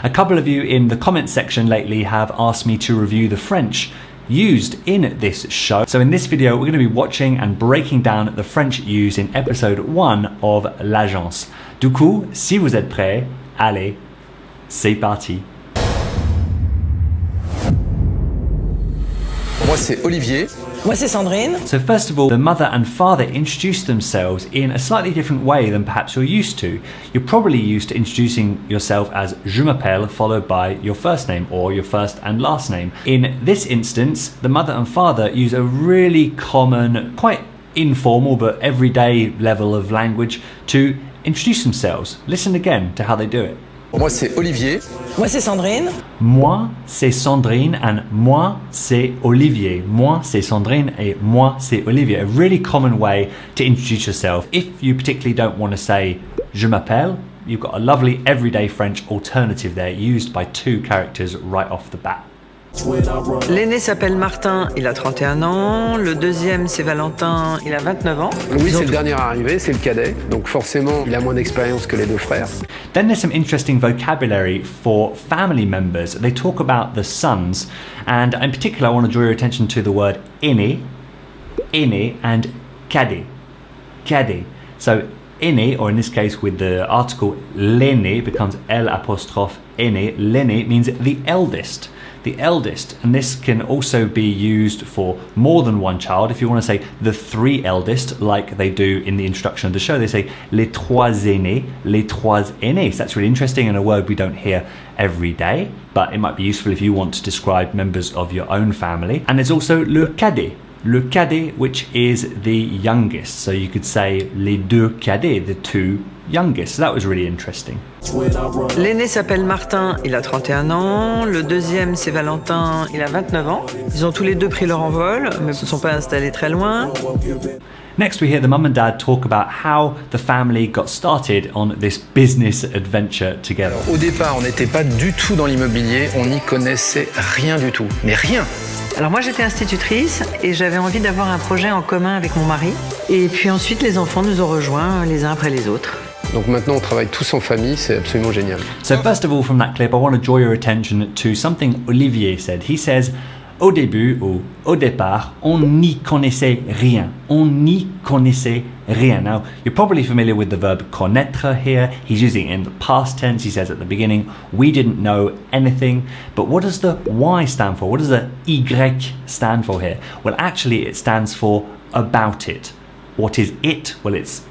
A couple of you in the comments section lately have asked me to review the French used in this show. So in this video, we're going to be watching and breaking down the French used in episode 1 of L'Agence. Du coup, si vous êtes prêts, allez, c'est parti. Moi, c'est Olivier. Moi, c'est Sandrine. So first of all, the mother and father introduce themselves in a slightly different way than perhaps you're used to. You're probably used to introducing yourself as je m'appelle followed by your first name or your first and last name. In this instance, the mother and father use a really common, quite informal but everyday level of language to introduce themselves. Listen again to how they do it. Moi, c'est Olivier. Moi, c'est Sandrine. Moi, c'est Sandrine and moi, c'est Olivier. Moi, c'est Sandrine et moi, c'est Olivier. A really common way to introduce yourself. If you particularly don't want to say je m'appelle, you've got a lovely everyday French alternative there used by two characters right off the bat. L'aîné s'appelle Martin, il a 31 ans. Le deuxième, c'est Valentin, il a 29 ans. Louis, c'est le dernier arrivé, c'est le cadet. Donc forcément, il a moins d'expérience que les deux frères. Then there's some interesting vocabulary for family members. They talk about the sons, and in particular, I want to draw your attention to the word aîné, and cadet, cadet. So aîné, or in this case with the article l'aîné, becomes L''aîné. L'aîné means the eldest. The eldest, and this can also be used for more than one child. If you want to say the three eldest, like they do in the introduction of the show, they say les trois aînés, les trois aînés. So that's really interesting and a word we don't hear every day, but it might be useful if you want to describe members of your own family. And there's also le cadet, which is the youngest. So you could say les deux cadets, the two youngest. So that was really interesting. L'aîné s'appelle Martin, il a 31 ans. Le deuxième, c'est Valentin, il a 29 ans. Ils ont tous les deux pris leur envol, mais ne se sont pas installés très loin. Next, we hear the mum and dad talk about how the family got started on this business adventure together. Au départ, on n'était pas du tout dans l'immobilier, on n'y connaissait rien du tout, mais rien. Alors moi, j'étais institutrice et j'avais envie d'avoir un projet en commun avec mon mari. Et puis ensuite, les enfants nous ont rejoints les uns après les autres. Donc maintenant, on travaille tous en famille, c'est absolument génial. So first of all, from that clip, I want to draw your attention to something Olivier said. He says, au début ou au départ, on n'y connaissait rien. On n'y connaissait rien. Now, you're probably familiar with the verb connaître here. He's using it in the past tense. He says at the beginning, we didn't know anything. But what does the Y stand for? What does the Y stand for here? Well, actually, it stands for about it. What is it? Well, it's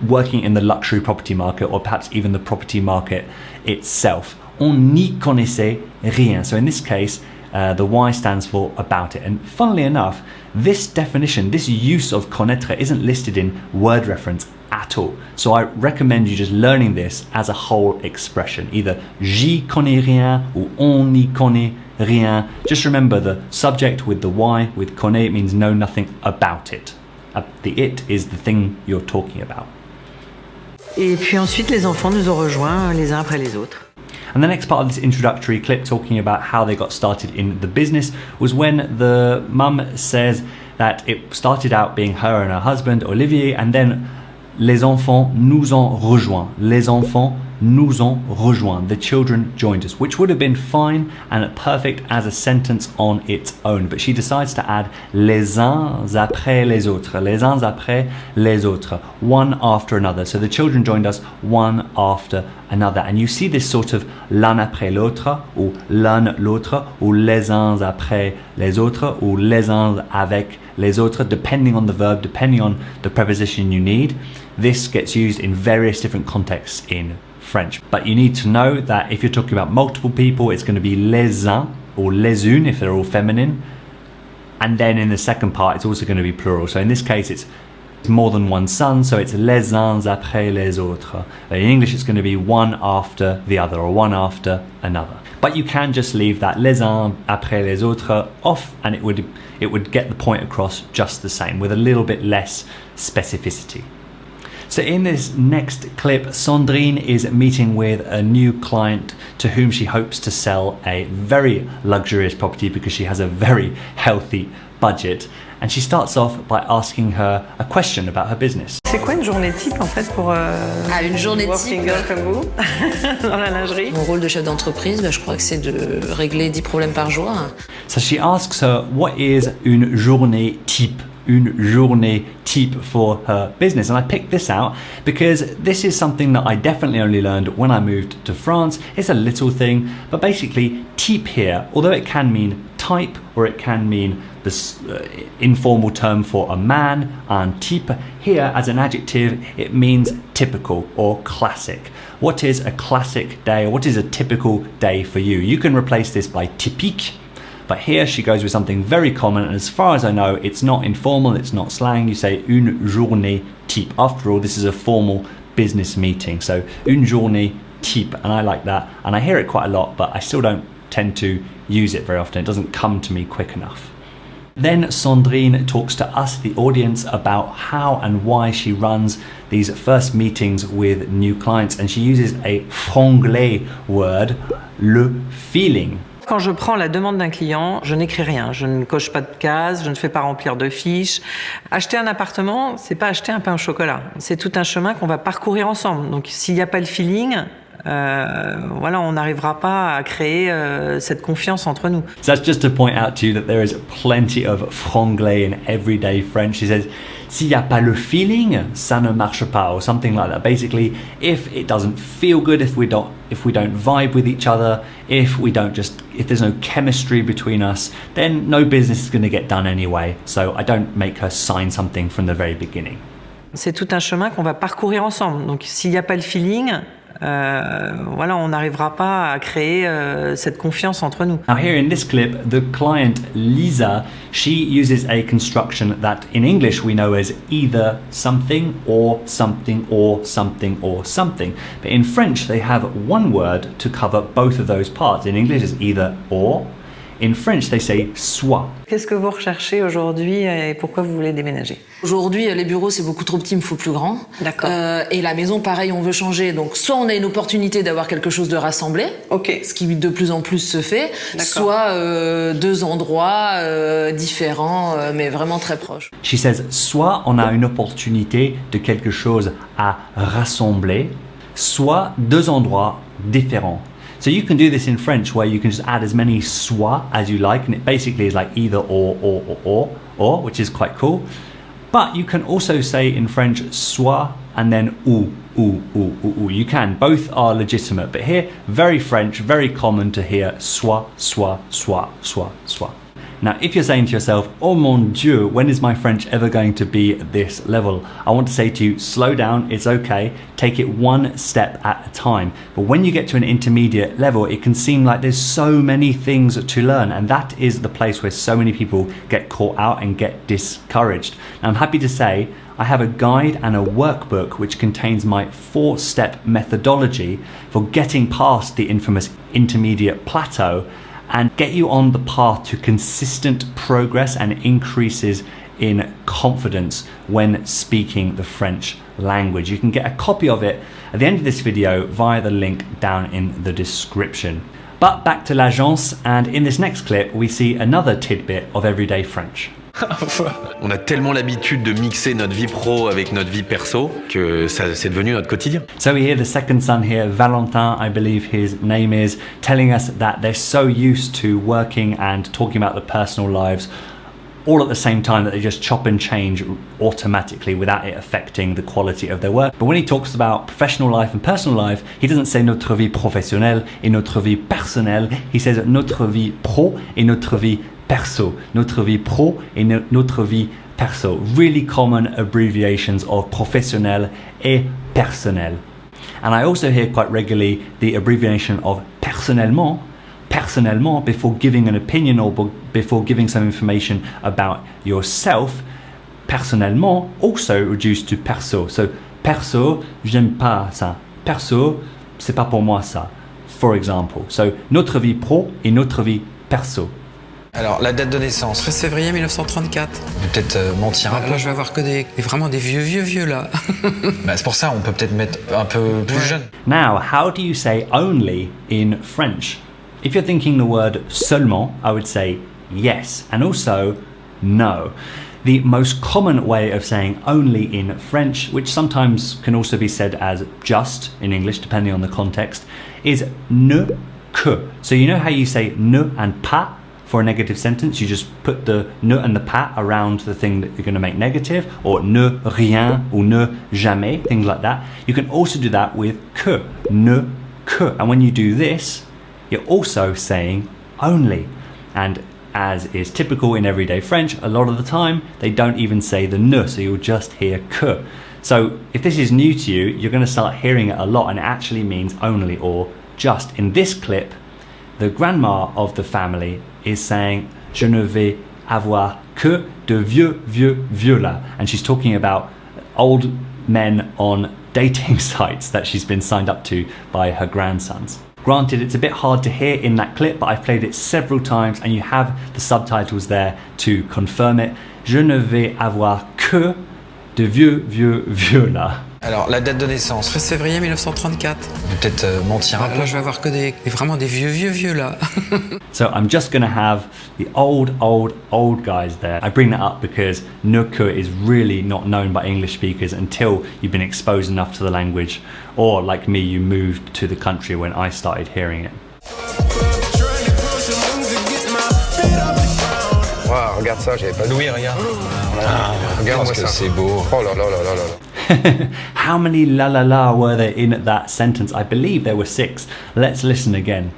working in the luxury property market or perhaps even the property market itself. On n'y connaissait rien. So in this case, the Y stands for about it. And funnily enough, this definition, this use of connaître isn't listed in word reference at all. So I recommend you just learning this as a whole expression. Either j'y connais rien or on n'y connaît rien. Just remember the subject with the Y, with connaît, it means know nothing about it. The it is the thing you're talking about. Et puis ensuite, les enfants nous ont rejoints les uns après les autres. And the next part of this introductory clip talking about how they got started in the business was when the mum says that it started out being her and her husband, Olivier, and then les enfants nous ont rejoints. Les enfants nous ont rejoints. The children joined us, which would have been fine and perfect as a sentence on its own. But she decides to add les uns après les autres. Les uns après les autres. One after another. So the children joined us one after another. And you see this sort of l'un après l'autre, ou l'un l'autre, ou les uns après les autres, ou les uns avec les autres, depending on the verb, depending on the preposition you need. This gets used in various different contexts in French. But you need to know that if you're talking about multiple people, it's going to be les uns or les unes if they're all feminine. And then in the second part, it's also going to be plural. So in this case, it's more than one son, so it's les uns après les autres. In English, it's going to be one after the other or one after another. But you can just leave that les uns après les autres off and it would get the point across just the same with a little bit less specificity. So in this next clip, Sandrine is meeting with a new client to whom she hopes to sell a very luxurious property because she has a very healthy budget, and she starts off by asking her a question about her business. C'est quoi une journée type en fait pour une journée working type girl comme vous dans la lingerie? Mon rôle de chef d'entreprise, je crois que c'est de régler 10 problèmes par jour. So she asks her, what is une journée type? Une journée type for her business. And I picked this out because this is something that I definitely only learned when I moved to France. It's a little thing, but basically type here, although it can mean type or it can mean this informal term for a man, un type, here as an adjective it means typical or classic. What is a classic day, or what is a typical day for you? You can replace this by typique, but here she goes with something very common, and as far as I know, it's not informal, it's not slang. You say une journée type. After all, this is a formal business meeting. So une journée type, and I like that, and I hear it quite a lot, but I still don't tend to use it very often. It doesn't come to me quick enough. Then Sandrine talks to us, the audience, about how and why she runs these first meetings with new clients, and she uses a franglais word, le feeling. Quand je prends la demande d'un client, je n'écris rien, je ne coche pas de cases, je ne fais pas remplir de fiches. Acheter un appartement, c'est pas acheter un pain au chocolat. C'est tout un chemin qu'on va parcourir ensemble. Donc s'il n'y a pas le feeling, voilà, on n'arrivera pas à créer cette confiance entre nous. So that's just to point out to you that there is plenty of franglais in everyday French. She says, s'il n'y a pas le feeling, ça ne marche pas, or something like that. Basically, if it doesn't feel good, if we don't vibe with each other, if there's no chemistry between us, then no business is going to get done anyway. So I don't make her sign something from the very beginning. C'est tout un chemin qu'on va parcourir ensemble. Donc s'il n'y a pas le feeling, voilà, on n'arrivera pas à créer cette confiance entre nous. Now here in this clip, the client Lisa, she uses a construction that in English we know as either something or something or something or something. But in French they have one word to cover both of those parts. In English it's either or. In French they say soit. Qu'est-ce que vous recherchez aujourd'hui et pourquoi vous voulez déménager? Aujourd'hui, les bureaux, c'est beaucoup trop petit, il me faut plus grand. D'accord. Et la maison, pareil, on veut changer. Donc, soit on a une opportunité d'avoir quelque chose de rassemblé, ce qui de plus en plus se fait, soit deux endroits différents, mais vraiment très proches. She says, soit on a une opportunité de quelque chose à rassembler, soit deux endroits différents. So you can do this in French where you can just add as many soit as you like, and it basically is like either or, which is quite cool. But you can also say in French soit and then ou. You can, both are legitimate, but here, very French, very common to hear soit. Now, if you're saying to yourself, oh mon Dieu, when is my French ever going to be at this level? I want to say to you, slow down, it's okay, take it one step at a time. But when you get to an intermediate level, it can seem like there's so many things to learn, and that is the place where so many people get caught out and get discouraged. Now, I'm happy to say, I have a guide and a workbook which contains my 4-step methodology for getting past the infamous intermediate plateau and get you on the path to consistent progress and increases in confidence when speaking the French language. You can get a copy of it at the end of this video via the link down in the description. But back to l'agence, and in this next clip we see another tidbit of everyday French. On a tellement l'habitude de mixer notre vie pro avec notre vie perso que c'est devenu notre quotidien. So we hear the second son here, Valentin, I believe his name is, telling us that they're so used to working and talking about the personal lives all at the same time that they just chop and change automatically without it affecting the quality of their work. But when he talks about professional life and personal life, he doesn't say notre vie professionnelle et notre vie personnelle. He says notre vie pro et notre vie perso. Notre vie pro et notre vie perso. Really common abbreviations of professionnel et personnel. And I also hear quite regularly the abbreviation of personnellement before giving an opinion or before giving some information about yourself. Personnellement also reduced to perso. So perso, j'aime pas ça. Perso, c'est pas pour moi ça. For example. So notre vie pro et notre vie perso. Alors, la date de naissance. 13 février 1934. Peut-être mentir un peu. Là, je vais avoir que vraiment des vieux là. C'est pour ça, on peut peut-être mettre un peu plus jeune. Now, how do you say only in French? If you're thinking the word seulement, I would say yes. And also, no. The most common way of saying only in French, which sometimes can also be said as just in English, depending on the context, is ne, que. So you know how you say ne and pas for a negative sentence? You just put the ne and the pas around the thing that you're going to make negative, or ne rien or ne jamais, things like that. You can also do that with que, ne, que. And when you do this, you're also saying only. And as is typical in everyday French, a lot of the time they don't even say the ne, so you'll just hear que. So if this is new to you, you're going to start hearing it a lot, and it actually means only or just. In this clip, the grandma of the family is saying je ne vais avoir que de vieux là, and she's talking about old men on dating sites that she's been signed up to by her grandsons. Granted, it's a bit hard to hear in that clip, but I've played it several times and you have the subtitles there to confirm it. Je ne vais avoir que de vieux là. Alors, la date de naissance, 13 février 1934. peut-être mentir un peu. Là, je vais avoir que vraiment des vieux là. So I'm just going to have the old guys there. I bring that up because ne que is really not known by English speakers until you've been exposed enough to the language, or like me, you moved to the country when I started hearing it. Wow, regarde ça, j'avais pas Louis, regarde. Regarde-moi ça. C'est beau. Oh là là là là là. How many la la la were there in that sentence? I believe there were 6. Let's listen again.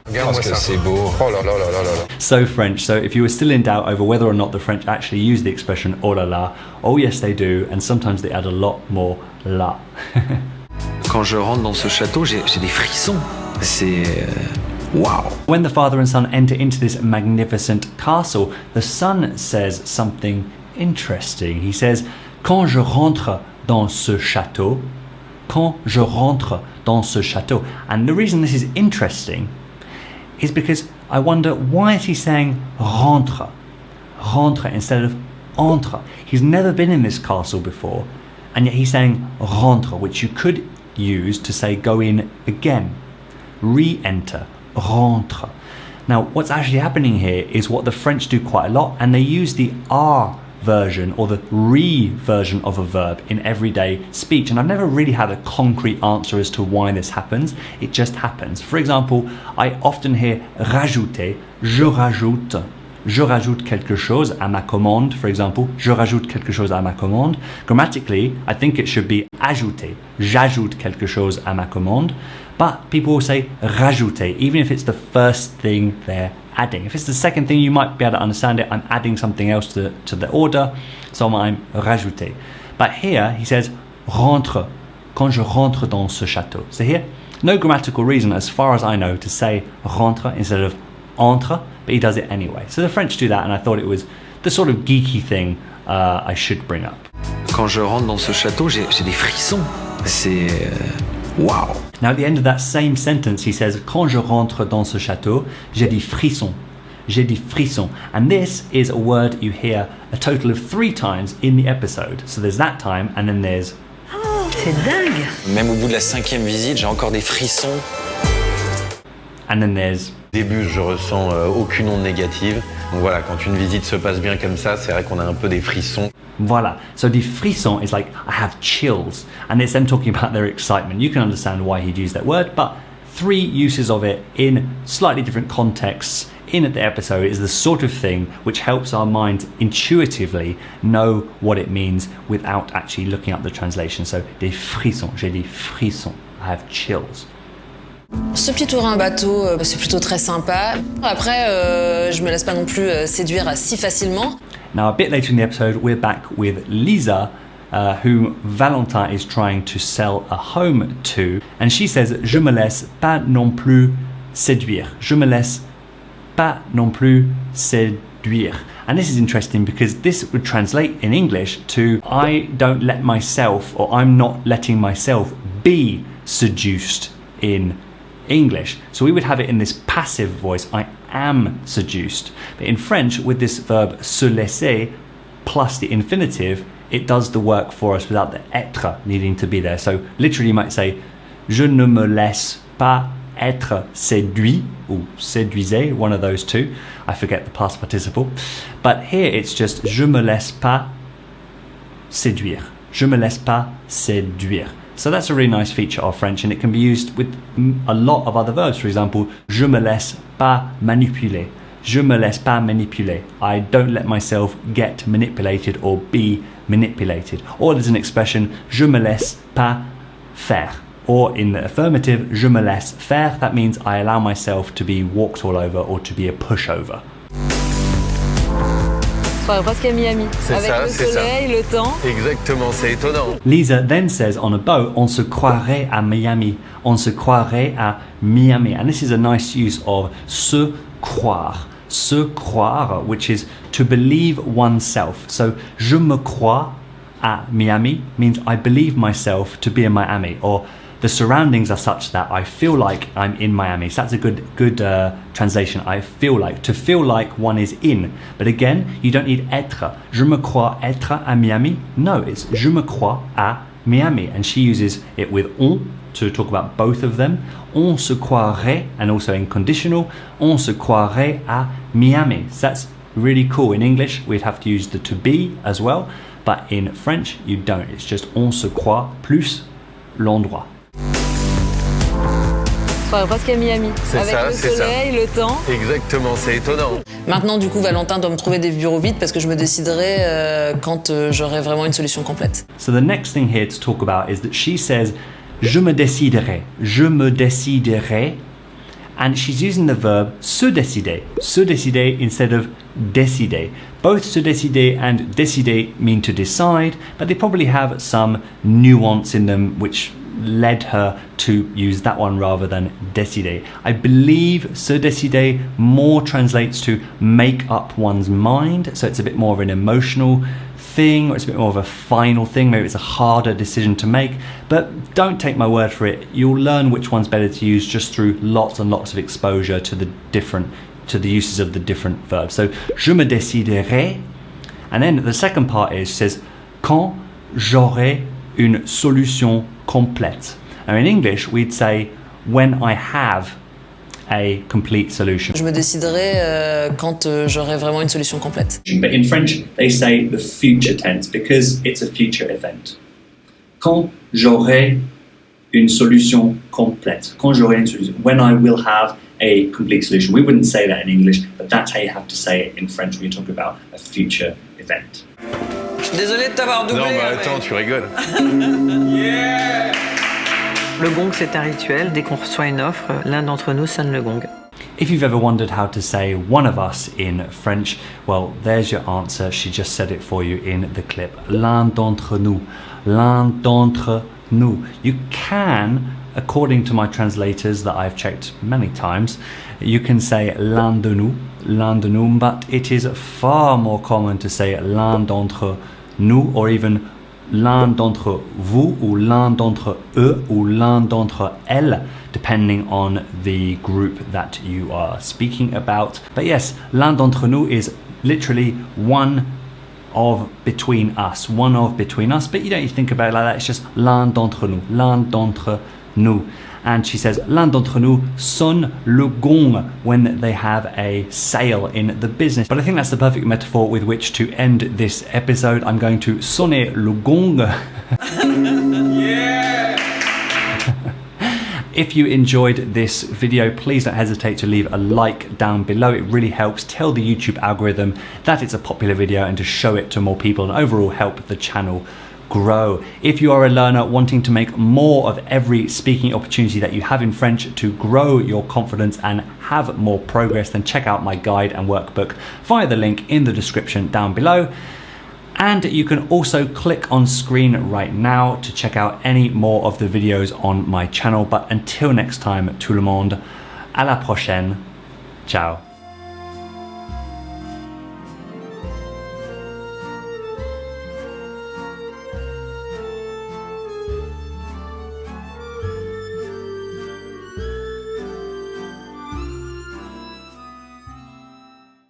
Regarde-moi ça. C'est beau. Oh là là là là là. So French. So if you were still in doubt over whether or not the French actually use the expression oh la la, oh yes they do, and sometimes they add a lot more la. Quand je rentre dans ce château, j'ai des frissons. C'est wow. When the father and son enter into this magnificent castle, the son says something interesting. He says, quand je rentre dans ce château, quand je rentre dans ce château. And the reason this is interesting is because I wonder, why is he saying rentre instead of entre? He's never been in this castle before, and yet he's saying rentre, which you could use to say go in again, re-enter, rentre. Now, what's actually happening here is what the French do quite a lot, and they use the are version or the re version of a verb in everyday speech, and I've never really had a concrete answer as to why this happens. It just happens. For example, I often hear rajouter, je rajoute quelque chose à ma commande. For example, je rajoute quelque chose à ma commande. Grammatically, I think it should be ajouter, j'ajoute quelque chose à ma commande, but people will say rajouter even if it's the first thing they're adding. If it's the second thing, you might be able to understand it. I'm adding something else to the order, so I'm rajouter. But here he says rentre, quand je rentre dans ce château. So here, no grammatical reason as far as I know to say rentre instead of entre, but he does it anyway. So the French do that, and I thought it was the sort of geeky thing I should bring up. Quand je rentre dans ce château, j'ai des frissons. C'est wow. Now at the end of that same sentence, he says, quand je rentre dans ce château, j'ai des frissons. J'ai des frissons. And this is a word you hear a total of 3 times in the episode. So there's that time, and then there's... C'est dingue. Même au bout de la 5e visite, j'ai encore des frissons. And then there's... Au début, je ressens aucune onde négative. Donc voilà, quand une visite se passe bien comme ça, c'est vrai qu'on a un peu des frissons. Voilà. So the frisson is like, I have chills. And it's them talking about their excitement. You can understand why he'd use that word, but 3 uses of it in slightly different contexts in the episode is the sort of thing which helps our minds intuitively know what it means without actually looking up the translation. So, des frissons. J'ai des frissons. I have chills. Ce petit tour à un bateau, c'est plutôt très sympa. Après, je me laisse pas non plus séduire si facilement. Now, a bit later in the episode, we're back with Lisa, whom Valentin is trying to sell a home to. And she says, je me laisse pas non plus séduire. Je me laisse pas non plus séduire. And this is interesting because this would translate in English to I don't let myself, or I'm not letting myself be seduced in English. So we would have it in this passive voice, I am seduced. But in French, with this verb se laisser plus the infinitive, it does the work for us without the être needing to be there. So literally you might say, je ne me laisse pas être séduit ou séduisait, one of those two. I forget the past participle. But here it's just je me laisse pas séduire. Je me laisse pas séduire. So that's a really nice feature of French, and it can be used with a lot of other verbs. For example, je me laisse pas manipuler. Je me laisse pas manipuler. I don't let myself get manipulated or be manipulated. Or there's an expression, je me laisse pas faire. Or in the affirmative, je me laisse faire. That means I allow myself to be walked all over or to be a pushover. Soirée presque à Miami. Avec le soleil, le temps. Exactement, c'est étonnant. Lisa then says on a boat, on se croirait à Miami. On se croirait à Miami. And this is a nice use of se croire. Se croire, which is to believe oneself. So, je me crois à Miami means I believe myself to be in Miami, or the surroundings are such that I feel like I'm in Miami. So that's a good translation. I feel like. To feel like one is in. But again, you don't need être. Je me crois être à Miami. No, it's je me crois à Miami. And she uses it with on to talk about both of them. On se croirait, and also in conditional, on se croirait à Miami. So that's really cool. In English, we'd have to use the to be as well. But in French, you don't. It's just on se croit plus l'endroit. Soirée presque à Miami. Avec le soleil, le temps. Exactement, c'est étonnant. Maintenant, du coup, Valentin doit me trouver des bureaux vides parce que je me déciderai quand j'aurai vraiment une solution complète. So the next thing here to talk about is that she says, je me déciderai. Je me déciderai. And she's using the verb se décider. Se décider instead of décider. Both se décider and décider mean to decide, but they probably have some nuance in them which led her to use that one rather than décider. I believe se décider more translates to make up one's mind, so it's a bit more of an emotional thing, or it's a bit more of a final thing. Maybe it's a harder decision to make, but don't take my word for it. You'll learn which one's better to use just through lots and lots of exposure to the uses of the different verbs. So je me déciderai, and then the second part is, says quand j'aurai une solution complète. Now in English we'd say when I have a complete solution. Je me déciderai quand j'aurai vraiment une solution complète. But in French they say the future tense because it's a future event. Quand j'aurai une solution complète. Quand j'aurai une solution. When I will have a complete solution. We wouldn't say that in English, but that's how you have to say it in French when you talk about a future event. Je suis désolé de t'avoir doublé. Non, mais attends, tu rigoles. Le gong, c'est un rituel. Dès qu'on reçoit une offre, l'un d'entre nous sonne le gong. If you've ever wondered how to say one of us in French, well, there's your answer. She just said it for you in the clip. L'un d'entre nous. L'un d'entre nous. You can, according to my translators that I've checked many times, you can say l'un de nous, but it is far more common to say l'un d'entre nous, or even l'un d'entre vous, ou l'un d'entre eux, ou l'un d'entre elles, depending on the group that you are speaking about. But yes, l'un d'entre nous is literally one of between us, but you don't think about it like that. It's just l'un d'entre nous. And she says, l'un d'entre nous sonne le gong when they have a sale in the business. But I think that's the perfect metaphor with which to end this episode. I'm going to sonner le gong. If you enjoyed this video, please don't hesitate to leave a like down below. It really helps tell the YouTube algorithm that it's a popular video and to show it to more people and overall help the channel grow. If you are a learner wanting to make more of every speaking opportunity that you have in French to grow your confidence and have more progress, then check out my guide and workbook via the link in the description down below. And you can also click on screen right now to check out any more of the videos on my channel. But until next time, tout le monde, à la prochaine. Ciao.